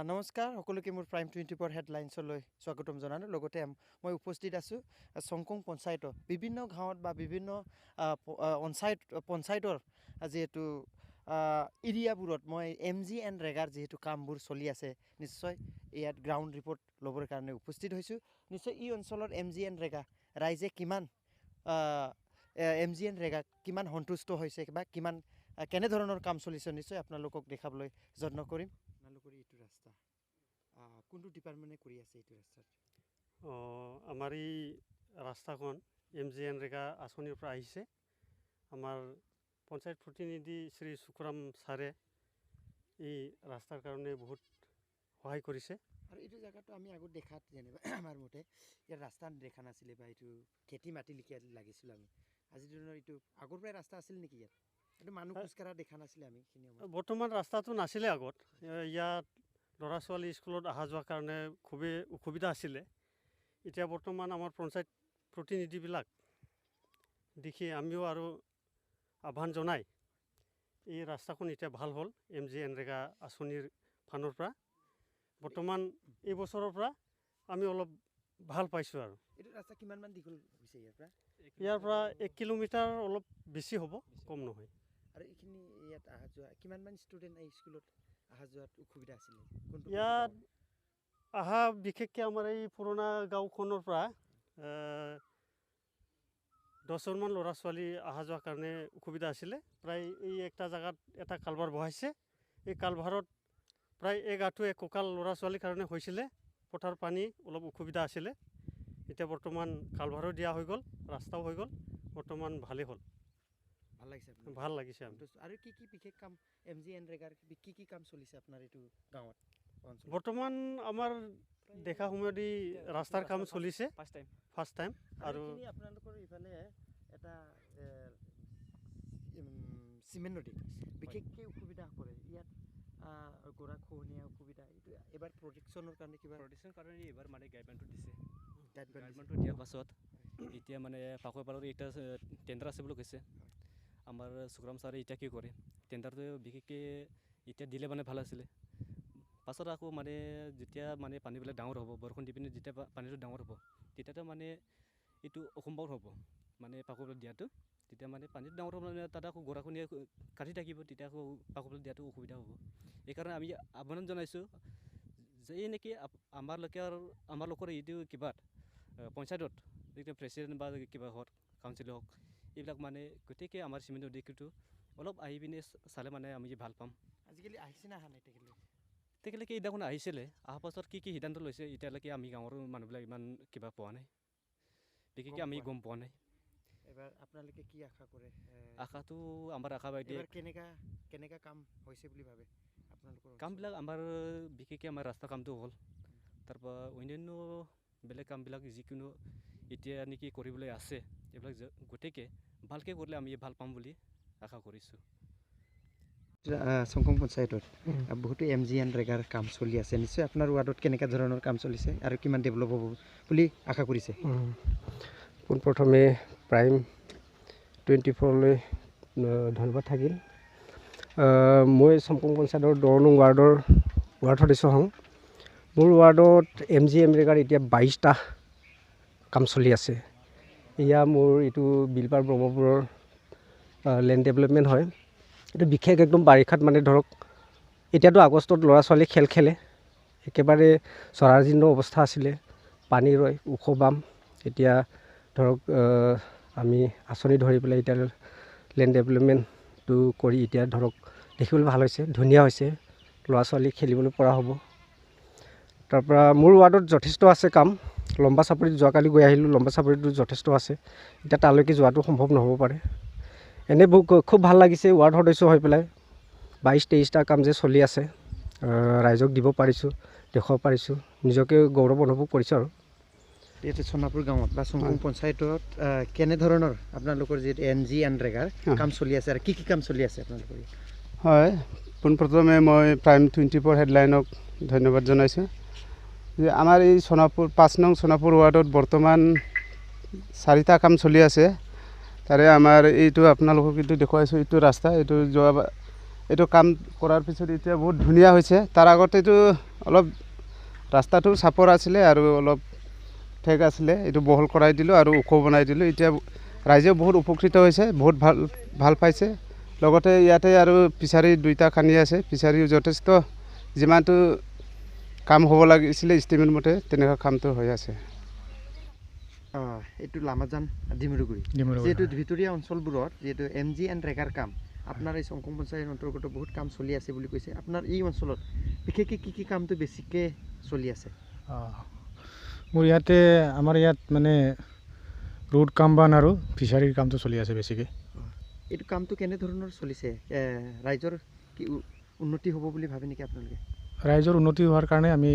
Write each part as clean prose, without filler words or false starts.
নমস্কাৰ সকলোকে মোৰ প্ৰাইম 24 হেডলাইন্সলৈ স্বাগতম জনালো লগতে মই উপস্থিত আছো সংকং পঞ্চায়তৰ বিভিন্ন গাঁৱত বা বিভিন্ন পঞ্চায়তৰ যেহেতু এৰিয়াবোৰত মই MG এণ্ড ৰেগাৰ যেহেতু কামবোৰ চলি আছে নিশ্চয় ইয়াত গ্ৰাউণ্ড ৰিপৰ্ট ল'বৰ কাৰণে উপস্থিত হৈছোঁ নিশ্চয় এই অঞ্চলৰ MG এণ্ড ৰেগা ৰাইজে কিমান MG এণ্ড ৰেগা কিমান সন্তুষ্ট হৈছে বা কিমান কেনে ধৰণৰ কাম চলিছে নিশ্চয় আপোনালোকক দেখাবলৈ যত্ন কৰিম এইটো ৰাস্তা কোনটো ডিপাৰ্টমেণ্টে কৰি আছে এইটো ৰাস্তাত আমাৰ এই ৰাস্তাখন MG এণ্ড ৰেগা আঁচনিৰ পৰা আহিছে আমাৰ পঞ্চায়ত প্ৰতিনিধি শ্ৰী সুখৰাম ছাৰে এই ৰাস্তাৰ কাৰণে বহুত সহায় কৰিছে আৰু এইটো জায়গাটো আমি আগত দেখাত যেনিবা আমাৰ মতে ইয়াৰ ৰাস্তা দেখা নাছিলে বা এইটো খেতি মাটি লিখিয়া লাগিছিল আমি আজিৰ দিনৰ এইটো আগৰ পৰাই ৰাস্তা আছিল নেকি ইয়াত এইটো মানুহ খোজকাঢ়া দেখা নাছিলে আমি বৰ্তমান ৰাস্তাটো নাছিলে আগত ইয়াত ল'ৰা ছোৱালী স্কুলত অহা যোৱাৰ কাৰণে খুবেই অসুবিধা আছিলে এতিয়া বৰ্তমান আমাৰ পঞ্চায়ত প্ৰতিনিধিবিলাক দেখি আমিও আৰু আহ্বান জনাই এই ৰাস্তাখন এতিয়া ভাল হ'ল MG এণ্ড ৰেগা আঁচনিৰ ফানৰ পৰা বৰ্তমান এই বছৰৰ পৰা আমি অলপ ভাল পাইছোঁ আৰু এইটো ৰাস্তা কিমানমান দীঘল হৈছে ইয়াৰ পৰা 1 কিলোমিটাৰ অলপ বেছি হ'ব কম নহয় আৰু এইখিনি ইয়াত অহা যোৱা কিমানমান ষ্টুডেণ্ট এই স্কুলত অহা যোৱাত অসুবিধা আছিলে ইয়াত অহা বিশেষকৈ আমাৰ এই পুৰণা গাঁওখনৰ পৰা 10জনমান ল'ৰা ছোৱালী অহা যোৱাৰ কাৰণে অসুবিধা আছিলে প্ৰায় এই একটা জেগাত এটা কালভাৰ বহাইছে এই কালভাৰত প্ৰায় এক কঁকাল ল'ৰা ছোৱালীৰ কাৰণে হৈছিলে পথাৰ পানী অলপ অসুবিধা আছিলে এতিয়া বৰ্তমান কালভাৰো দিয়া হৈ গ'ল ৰাস্তাও হৈ গ'ল বৰ্তমান ভালেই হ'ল ভাল লাগিছে আৰু কি বিশেষ কাম MG এণ্ড ৰেগাৰ কি কাম চলিছে আপোনাৰ এইটো গাঁৱত বৰ্তমান আমাৰ দেখা সময়ত ৰাস্তাৰ কাম চলিছে ফাৰ্ষ্ট টাইম আৰু আপোনালোকৰ ইফালে এটা চিমেণ্ট নদী বিশেষকৈ অসুবিধা কৰে ইয়াত গৰা খহনীয়া অসুবিধা এইটো এবাৰ প্ৰটেকশ্যনৰ কাৰণে এইবাৰ মানে গাইডলাইনটো দিছে গাইডলাইনটো দিয়াৰ পাছত এতিয়া মানে পাকৰ পালৰ এটা টেণ্ডাৰ আছে বুলি কৈছে আমাৰ সুখৰাম ছাৰে এতিয়া কি কৰে টেণ্ডাৰটো বিশেষকৈ এতিয়া দিলে মানে ভাল আছিলে পাছত আকৌ মানে যেতিয়া মানে পানীবিলাক ডাঙৰ হ'ব বৰষুণ দি পিনে যেতিয়া পানীটো ডাঙৰ হ'ব তেতিয়াতো মানে এইটো অসম্ভৱ হ'ব মানে পাকৰবিলাক দিয়াটো তেতিয়া মানে পানীটো ডাঙৰ হ'ব মানে তাত আকৌ গৰাখহনীয়া কাটি থাকিব তেতিয়া আকৌ পাকৰবিলাক দিয়াটো অসুবিধা হ'ব এইকাৰণে আমি আহ্বান জনাইছোঁ যে এই নেকি আমালোকৰ এইটো কিবা পঞ্চায়তত যিটো প্ৰেচিডেণ্ট বা কিবা হওক কাউন্সিলৰ হওক এইবিলাক মানে গোটেইকৈ আমাৰ চিমেণ্টৰ দিশটো অলপ আহি পিনে চালে মানে আমি ভাল পাম আজিকালি আহিছে না অহা নাই তেখেতলোকে এইদিনাখন আহিছিলে অহাৰ পাছত কি সিদ্ধান্ত লৈছে এতিয়ালৈকে আমি গাঁৱৰ মানুহবিলাক ইমান কিবা পোৱা নাই বিশেষকৈ আমি গম পোৱা নাই এবাৰ আপোনালোকে কি আশা কৰে আশাটো আমাৰ আশা বাইদেউ কেনেকা কাম হৈছে বুলি ভাবে আপোনালোকৰ কামবিলাক আমাৰ বিশেষকৈ আমাৰ ৰাস্তা কামটো হ'ল তাৰপৰা অন্যান্য বেলেগ কামবিলাক যিকোনো এতিয়া নেকি কৰিবলৈ আছে এইবিলাক গোটেইকৈ ভালকৈ কৰিলে আমি ভাল পাম বুলি আশা কৰিছোঁ সংকং পঞ্চায়তত বহুতো MG এণ্ড ৰেগাৰ কাম চলি আছে নিশ্চয় আপোনাৰ ৱাৰ্ডত কেনেকুৱা ধৰণৰ কাম চলিছে আৰু কিমান ডেভেলপ হ'ব বুলি আশা কৰিছে পোনপ্ৰথমে প্ৰাইম 24লৈ ধন্যবাদ থাকিল মই সংকং পঞ্চায়তৰ 10 নং ৱাৰ্ড সদস্য হওঁ মোৰ ৱাৰ্ডত MG এণ্ড ৰেগাৰ এতিয়া 22টা কাম চলি আছে এয়া মোৰ এইটো বিলপাৰ ব্ৰহ্মপুৰৰ লেণ্ড ডেভেলপমেণ্ট হয় এইটো বিশেষ একদম বাৰিষাত মানে ধৰক এতিয়াতো আগষ্টত ল'ৰা ছোৱালী খেলে একেবাৰে চৰাজীৰ্ণ অৱস্থা আছিলে পানী ৰয় ওখ বাম এতিয়া ধৰক আমি আঁচনি ধৰি পেলাই এতিয়া লেণ্ড ডেভেলপমেণ্টটো কৰি এতিয়া ধৰক দেখিবলৈ ভাল হৈছে ধুনীয়া হৈছে ল'ৰা ছোৱালী খেলিবলৈ পৰা হ'ব তাৰপৰা মোৰ ৱাৰ্ডত যথেষ্ট আছে কাম লম্বা চাপৰিত যোৱাকালি গৈ আহিলোঁ লম্বা চাপৰিটো যথেষ্ট আছে এতিয়া তালৈকে যোৱাটো সম্ভৱ নহ'ব পাৰে এনে খুব ভাল লাগিছে ৱাৰ্ড সদস্য হৈ পেলাই 22-23টা কাম যে চলি আছে ৰাইজক দিব পাৰিছোঁ দেখুৱাব পাৰিছোঁ নিজকে গৌৰৱ অনুভৱ কৰিছোঁ আৰু এইটো সোণাপুৰ গাঁৱত বা সংকং পঞ্চায়তত কেনেধৰণৰ আপোনালোকৰ যিটো MG এণ্ড ৰেগাৰ কাম চলি আছে আৰু কি কাম চলি আছে আপোনালোকৰ হয় পোনপ্ৰথমে মই প্ৰাইম 24 হেডলাইনক ধন্যবাদ জনাইছোঁ যে আমাৰ এই সোণাপুৰ 5 নং সোণাপুৰ ৱাৰ্ডত বৰ্তমান 4টা কাম চলি আছে তাৰে আমাৰ এইটো আপোনালোকক এইটো দেখুৱাইছোঁ এইটো ৰাস্তা এইটো যোৱা এইটো কাম কৰাৰ পিছত এতিয়া বহুত ধুনীয়া হৈছে। তাৰ আগতে এইটো অলপ ৰাস্তাটো চাপৰ আছিলে আৰু অলপ ঠেক আছিলে, এইটো বহল কৰাই দিলোঁ আৰু ওখ বনাই দিলোঁ। এতিয়া ৰাইজেও বহুত উপকৃত হৈছে, বহুত ভাল পাইছে। লগতে ইয়াতে আৰু ফিচাৰী 2টা খান্দি আছে, ফিচাৰীও যথেষ্ট যিমানটো কাম হ'ব লাগিছিলে ইষ্টিমেট মতে তেনেকুৱা কামটো হৈ আছে। এইটো লামাজান ডিমৰুগুৰি যিহেতু ভিতৰীয়া অঞ্চলবোৰত যিহেতু MG এণ্ড ৰেগাৰ কাম আপোনাৰ এই চংকং পঞ্চায়তৰ অন্তৰ্গত বহুত কাম চলি আছে বুলি কৈছে। আপোনাৰ এই অঞ্চলত বিশেষকৈ কি কামটো বেছিকৈ চলি আছে? মোৰ ইয়াতে আমাৰ ইয়াত মানে ৰোড কাম বান আৰু ফিচাৰীৰ কামটো চলি আছে বেছিকৈ। এইটো কামটো কেনেধৰণৰ চলিছে? ৰাইজৰ কি উন্নতি হ'ব বুলি ভাবে নেকি আপোনালোকে? ৰাইজৰ উন্নতি হোৱাৰ কাৰণে আমি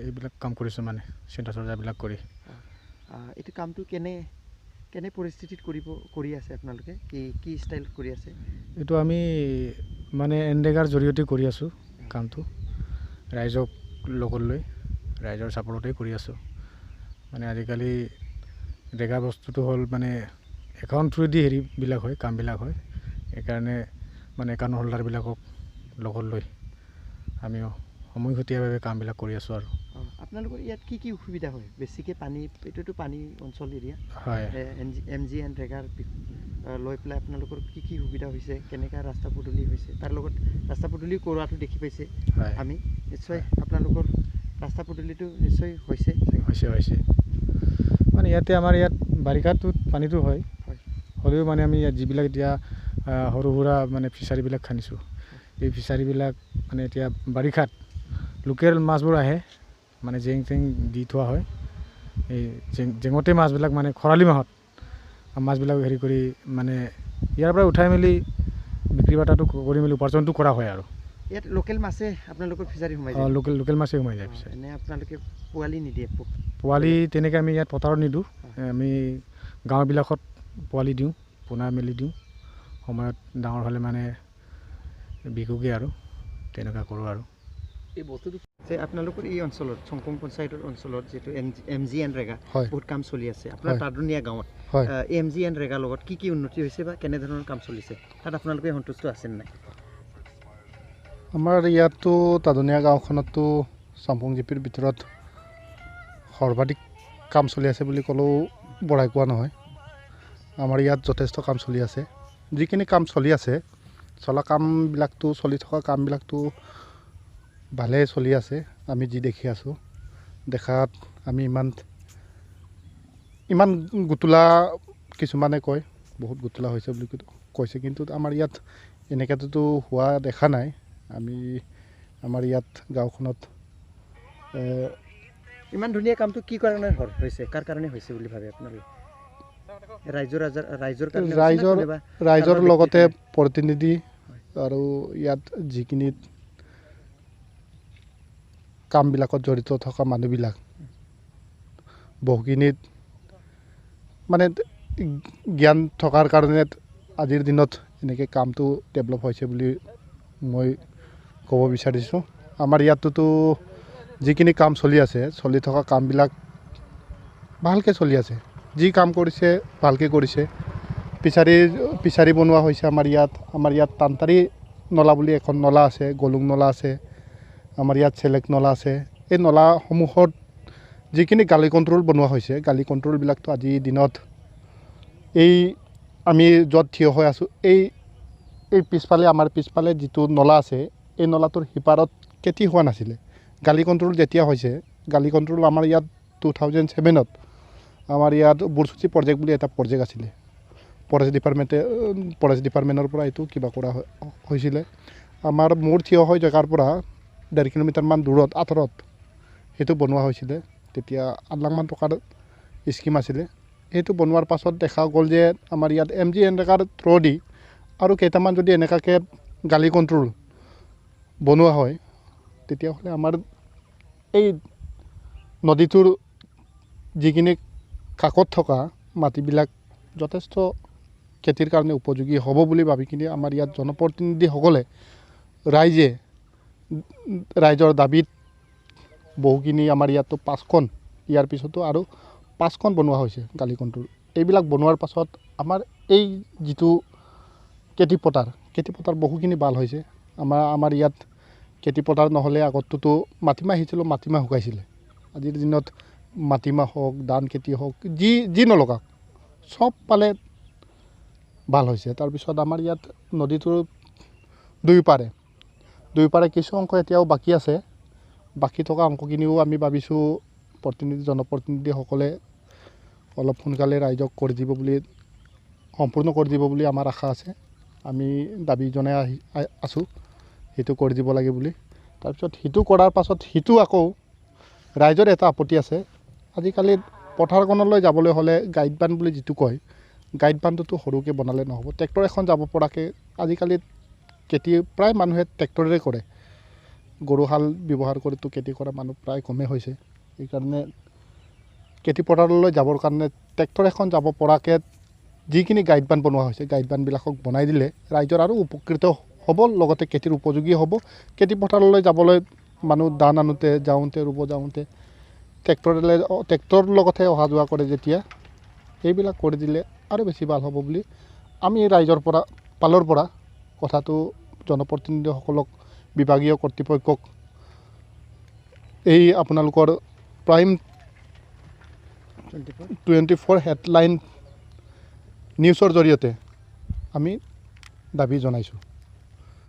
এইবিলাক কাম কৰিছোঁ, মানে চিন্তা চৰ্চাবিলাক কৰি। এইটো কামটো কেনে পৰিস্থিতিত কৰি আছে আপোনালোকে? কি ষ্টাইলত কৰি আছে? এইটো আমি মানে এনৰেগাৰ জৰিয়তে কৰি আছোঁ কামটো, ৰাইজক লগত লৈ ৰাইজৰ ছাপোৰ্টতেই কৰি আছোঁ। মানে আজিকালি ৰেগা বস্তুটো হ'ল মানে একাউণ্ট থ্ৰুদি হেৰিবিলাক হয়, কামবিলাক হয়। সেইকাৰণে মানে একাউণ্ট হোল্ডাৰবিলাকক লগত লৈ আমিও সময়সতীয়াভাৱে কামবিলাক কৰি আছোঁ। আৰু আপোনালোকৰ ইয়াত কি অসুবিধা হয়? বেছিকৈ এইটোতো পানী অঞ্চল এৰিয়া হয়, MG এণ্ড ৰেগাৰ লৈ পেলাই আপোনালোকৰ কি সুবিধা হৈছে, কেনেকুৱা ৰাস্তা পদূলি হৈছে? তাৰ লগত ৰাস্তা পদূলি কৰোৱাটো দেখি পাইছে আমি, নিশ্চয় আপোনালোকৰ ৰাস্তা পদূলিটো নিশ্চয় হৈছে। মানে ইয়াতে আমাৰ ইয়াত বাৰিষাটোত পানীটো হয়, হ'লেও মানে আমি ইয়াত যিবিলাক এতিয়া সৰু সুৰা মানে ফিচাৰীবিলাক খান্দিছোঁ, এই ফিচাৰীবিলাক মানে এতিয়া বাৰিষাত লোকেল মাছবোৰ আহে, মানে জেং দি থোৱা হয়। এই জেঙতে মাছবিলাক মানে খৰালি মাহত মাছবিলাক হেৰি কৰি মানে ইয়াৰ পৰা উঠাই মেলি বিক্ৰী বাটাটো কৰি মেলি উপাৰ্জনটো কৰা হয়। আৰু ইয়াত লোকেল মাছে আপোনালোকৰ ফিচাৰী সোমাই যায়? লোকেল মাছেই সোমাই যায় ফিচাৰী। এনে আপোনালোকে পোৱালি নিদিয়ে? পোৱালি তেনেকৈ আমি ইয়াত পথাৰত নিদিওঁ, আমি গাঁওবিলাকত পোৱালি দিওঁ, পোনা মেলি দিওঁ। সময়ত ডাঙৰ হ'লে মানে বিকোগৈ আৰু তেনেকুৱা কৰোঁ। আৰু এই বস্তুটো যে আপোনালোকৰ এই অঞ্চলত চংকং পঞ্চায়তৰ অঞ্চলত যিটো MG এণ্ড ৰেগা বহুত কাম চলি আছে, আপোনাৰ তাদুনীয়া গাঁৱত MG এণ্ড ৰেগাৰ লগত কি উন্নতি হৈছে বা কেনেধৰণৰ কাম চলিছে, তাত আপোনালোকে সন্তুষ্ট আছেনে নাই? আমাৰ ইয়াততো তাদুনীয়া গাঁওখনততো চাম্পং জিপিৰ ভিতৰত সৰ্বাধিক কাম চলি আছে বুলি ক'লেও বঢ়াই কোৱা নহয়। আমাৰ ইয়াত যথেষ্ট কাম চলি আছে। যিখিনি কাম চলি আছে, চলি থকা কামবিলাকতো ভালেই চলি আছে। আমি যি দেখি আছোঁ, দেখাত আমি ইমান গুটুলা কিছুমানে কয়, বহুত গুটুলা হৈছে বুলি কৈছে, কিন্তু আমাৰ ইয়াত এনেকুৱাতো হোৱা দেখা নাই। আমাৰ ইয়াত গাঁওখনত ইমান ধুনীয়া কামটো কি কাৰণে হৈছে, কাৰ কাৰণে হৈছে বুলি ভাবে আপোনালোকে? ৰাইজৰ লগতে প্ৰতিনিধি আৰু ইয়াত যিখিনি কামবিলাকত জড়িত থকা মানুহবিলাক বহুখিনিত মানে জ্ঞান থকাৰ কাৰণে আজিৰ দিনত এনেকৈ কামটো ডেভেলপ হৈছে বুলি মই ক'ব বিচাৰিছোঁ। আমাৰ ইয়াততো যিখিনি কাম চলি আছে, চলি থকা কামবিলাক ভালকৈ চলি আছে। যি কাম কৰিছে ভালকৈ কৰিছে। ফিচাৰী বনোৱা হৈছে আমাৰ ইয়াত তান্তাৰী নলা বুলি এখন নলা আছে, গলুং নলা আছে, আমাৰ ইয়াত চেলেক নলা আছে। এই নলাসমূহত যিখিনি গালি কণ্ট্ৰল বনোৱা হৈছে, গালি কণ্ট্ৰলবিলাকতো আজিৰ দিনত আমি য'ত থিয় হৈ আছোঁ, এই আমাৰ পিছফালে যিটো নলা আছে, এই নলাটোৰ সিপাৰত কেতি হোৱা নাছিলে। গালি কণ্ট্ৰল যেতিয়া হৈছে, গালি কণ্ট্ৰল আমাৰ ইয়াত 2007ত আমাৰ ইয়াত বুৰচুচি প্ৰজেক্ট বুলি এটা প্ৰজেক্ট আছিলে। ফৰেষ্ট ডিপাৰ্টমেণ্টৰ পৰা এইটো কিবা কৰা হৈছিলে। মোৰ থিয় হৈ জেগাৰ পৰা 1.5 কিলোমিটাৰমান দূৰত আঁতৰত সেইটো বনোৱা হৈছিলে। তেতিয়া 8 লাখমান টকাৰ স্কিম আছিলে। সেইটো বনোৱাৰ পাছত দেখা গ'ল যে আমাৰ ইয়াত MG এণ্ড থ্ৰুদি আৰু কেইটামান যদি এনেকুৱাকৈ গালি কণ্ট্ৰল বনোৱা হয়, তেতিয়াহ'লে আমাৰ এই নদীটোৰ যিখিনি কাষত থকা মাটিবিলাক যথেষ্ট খেতিৰ কাৰণে উপযোগী হ'ব বুলি ভাবি কিনে আমাৰ ইয়াত জনপ্ৰতিনিধিসকলে ৰাইজৰ দাবীত বহুখিনি আমাৰ ইয়াততো 5খন, ইয়াৰ পিছতো আৰু 5খন বনোৱা হৈছে গালি কণ্ট্ৰল। এইবিলাক বনোৱাৰ পাছত আমাৰ এই যিটো খেতি পথাৰ বহুখিনি ভাল হৈছে। আমাৰ ইয়াত খেতি পথাৰ নহ'লে আগততো মাটিমাহ আহিছিলোঁ, মাটিমাহ শুকাইছিলে। আজিৰ দিনত মাটিমাহ হওক, ধান খেতি হওক, যি নলগাওক চব পালে ভাল হৈছে। তাৰপিছত আমাৰ ইয়াত নদীটোৰ দুয়োপাৰে কিছু অংশ এতিয়াও বাকী আছে। বাকী থকা অংশখিনিও আমি ভাবিছোঁ জনপ্ৰতিনিধিসকলে অলপ সোনকালে ৰাইজক কৰি দিব বুলি, সম্পূৰ্ণ কৰি দিব বুলি আমাৰ আশা আছে। আমি দাবী জনাই আছোঁ সেইটো কৰি দিব লাগে বুলি। তাৰপিছত সিটো কৰাৰ পাছত সিটো আকৌ ৰাইজৰ এটা আপত্তি আছে। আজিকালি পথাৰখনলৈ যাবলৈ হ'লে গাইড বান বুলি যিটো কয়, গাইড বানটোতো সৰুকৈ বনালে নহ'ব। ট্ৰেক্টৰ এখন যাব পৰাকৈ আজিকালি খেতি প্ৰায় মানুহে ট্ৰেক্টৰেৰে কৰে। গৰু হাল ব্যৱহাৰ কৰিতো খেতি কৰা মানুহ প্ৰায় কমেই হৈছে। সেইকাৰণে খেতি পথাৰলৈ যাবৰ কাৰণে ট্ৰেক্টৰ এখন যাব পৰাকৈ যিখিনি গাইড বান বনোৱা হৈছে, গাইড বানবিলাকক বনাই দিলে ৰাইজৰ আৰু উপকৃত হ'ব, লগতে খেতিৰ উপযোগী হ'ব। খেতি পথাৰলৈ যাবলৈ মানুহ ধান আনোতে যাওঁতে ৰুব যাওঁতে ট্ৰেক্টৰৰ লগতহে অহা যোৱা কৰে যেতিয়া, এইবিলাক কৰি দিলে আৰু বেছি ভাল হ'ব বুলি আমি ৰাইজৰ ফালৰ পৰা কথাটো জনপ্ৰতিনিধিসকলক, বিভাগীয় কৰ্তৃপক্ষক, এই আপোনালোকৰ Prime24 হেডলাইন নিউজৰ জৰিয়তে আমি দাবী জনাইছোঁ।